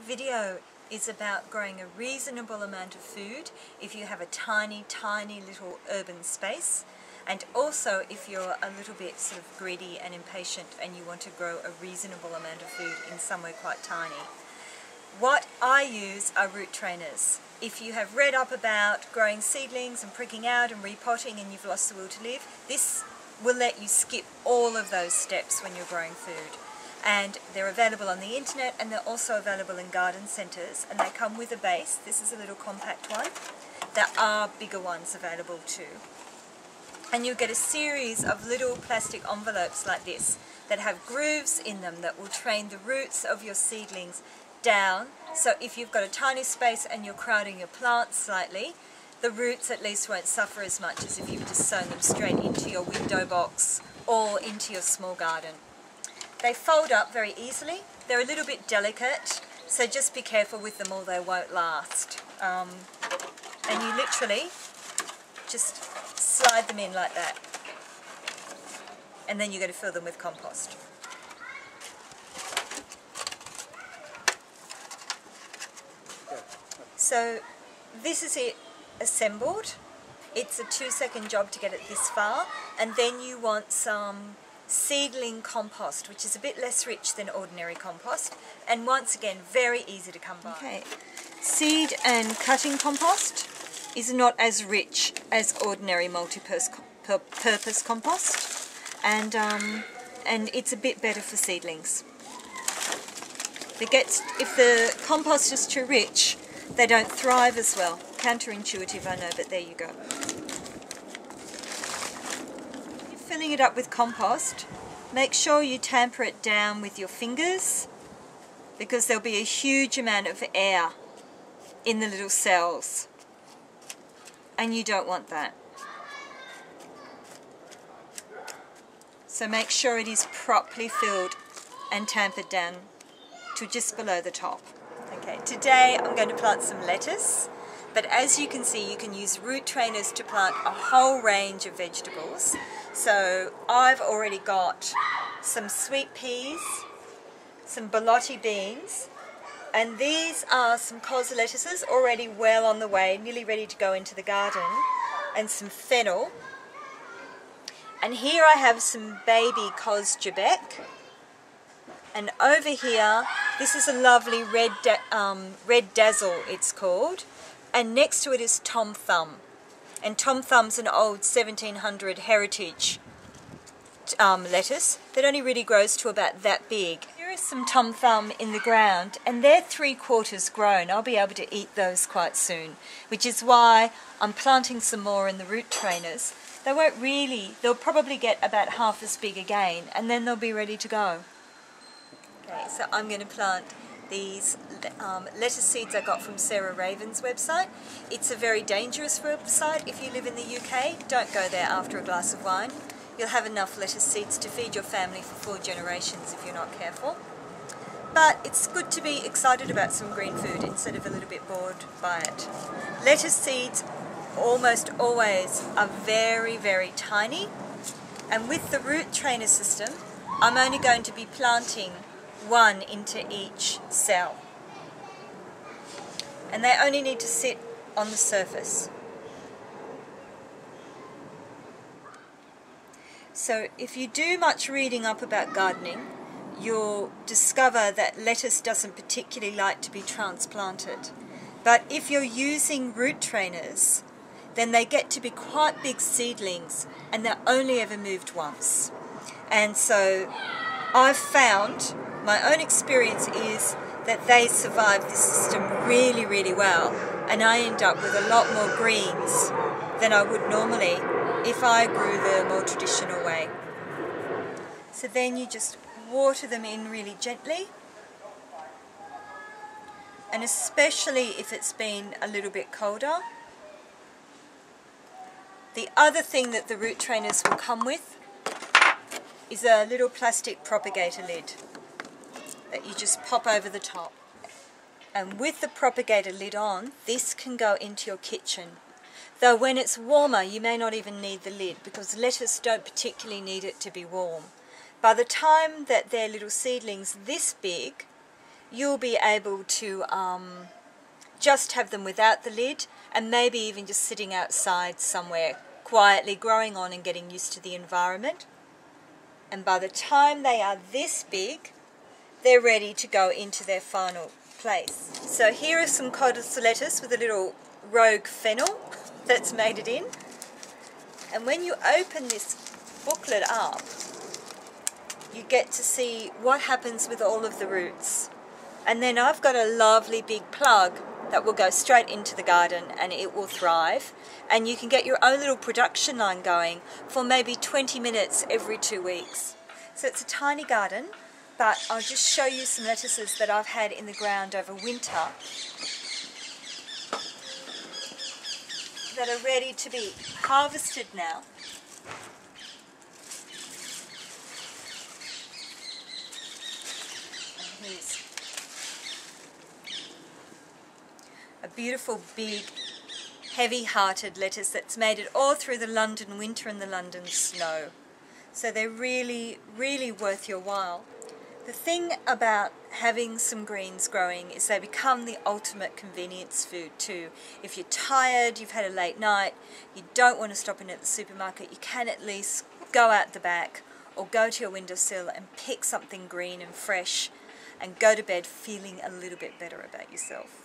video is about growing a reasonable amount of food if you have a tiny little urban space, and also if you're a little bit sort of greedy and impatient and you want to grow a reasonable amount of food in somewhere quite tiny. What I use are root trainers. If you have read up about growing seedlings and pricking out and repotting and you've lost the will to live, this will let you skip all of those steps when you're growing food. And they're available on the internet, and they're also available in garden centres, and they come with a base. This is a little compact one. There are bigger ones available too. And you'll get a series of little plastic envelopes like this that have grooves in them that will train the roots of your seedlings down. So if you've got a tiny space and you're crowding your plants slightly, the roots at least won't suffer as much as if you've just sown them straight into your window box or into your small garden. They fold up very easily. They're a little bit delicate, so just be careful with them or they won't last. And you literally just slide them in like that. And then you're going to fill them with compost. So this is it assembled. It's a 2-second job to get it this far, and then you want some seedling compost, which is a bit less rich than ordinary compost, and once again very easy to come by. Okay, seed and cutting compost is not as rich as ordinary multi-purpose compost, and it's a bit better for seedlings. If the compost is too rich, they don't thrive as well. Counterintuitive, I know, but there you go. Filling it up with compost, make sure you tamper it down with your fingers, because there'll be a huge amount of air in the little cells, and you don't want that. So make sure it is properly filled and tampered down to just below the top. Okay, today I'm going to plant some lettuce, but as you can see, you can use root trainers to plant a whole range of vegetables. So I've already got some sweet peas, some borlotti beans, and these are some cos lettuces already well on the way, nearly ready to go into the garden, and some fennel. And here I have some baby cos Quebec. And over here, this is a lovely red dazzle, it's called. And next to it is Tom Thumb. And Tom Thumb's an old 1700 heritage lettuce that only really grows to about that big. Here is some Tom Thumb in the ground, and they're 3/4 grown. I'll be able to eat those quite soon, which is why I'm planting some more in the root trainers. They'll probably get about half as big again, and then they'll be ready to go. Okay, so I'm going to plant these lettuce seeds I got from Sarah Raven's website. It's a very dangerous website. If you live in the UK, don't go there after a glass of wine. You'll have enough lettuce seeds to feed your family for 4 generations if you're not careful. But it's good to be excited about some green food instead of a little bit bored by it. Lettuce seeds almost always are very tiny, and with the root trainer system, I'm only going to be planting 1 into each cell, and they only need to sit on the surface. So if you do much reading up about gardening, you'll discover that lettuce doesn't particularly like to be transplanted. But if you're using root trainers, then they get to be quite big seedlings, and they're only ever moved once. And so I've found, my own experience is that they survive this system really well, and I end up with a lot more greens than I would normally if I grew the more traditional way. So then you just water them in really gently, and especially if it's been a little bit colder. The other thing that the root trainers will come with is a little plastic propagator lid that you just pop over the top. And with the propagator lid on, this can go into your kitchen. Though when it's warmer, you may not even need the lid, because lettuce don't particularly need it to be warm. By the time that they're little seedlings this big, you'll be able to just have them without the lid, and maybe even just sitting outside somewhere quietly, growing on and getting used to the environment. And by the time they are this big, they're ready to go into their final place. So here are some codus lettuce with a little rogue fennel that's made it in. And when you open this booklet up, you get to see what happens with all of the roots. And then I've got a lovely big plug that will go straight into the garden and it will thrive. And you can get your own little production line going for maybe 20 minutes every 2 weeks. So it's a tiny garden, but I'll just show you some lettuces that I've had in the ground over winter that are ready to be harvested now. And here's a beautiful, big, heavy-hearted lettuce that's made it all through the London winter and the London snow. So they're really, really worth your while. The thing about having some greens growing is they become the ultimate convenience food too. If you're tired, you've had a late night, you don't want to stop in at the supermarket, you can at least go out the back or go to your windowsill and pick something green and fresh and go to bed feeling a little bit better about yourself.